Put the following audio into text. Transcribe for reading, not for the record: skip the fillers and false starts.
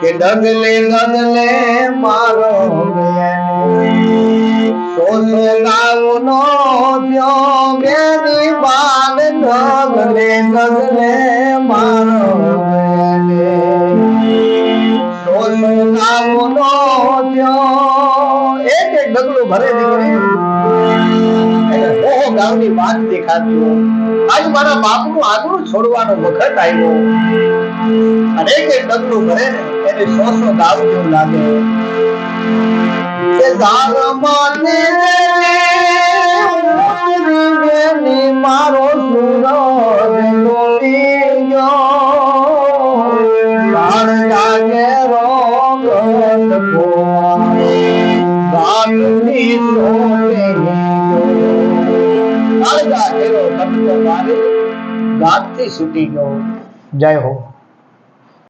કે ડગલે ડગલે મારો સોસો ગાવનો થયો બેની બાદ ડગલે ડગલે મારો સોસો ગાવનો થયો એક એક ડગલું ભરે દીકરી ઓહો ગામની વાત દેખાતી આજ મારા બાપનું આગળ છોડવાનો વખત આવ્યો અને એક એક ડગલું ભરે ને એને સોસો ગાવ જેવું લાગે કે ધારમાને બેની મારો સૂરજ ડોલી ગયો પ્રાણ જાગે રોગત ગામની સોલે ગાળગા હેરો નટકો મારે ગાતથી છૂટી ગયો જય હો।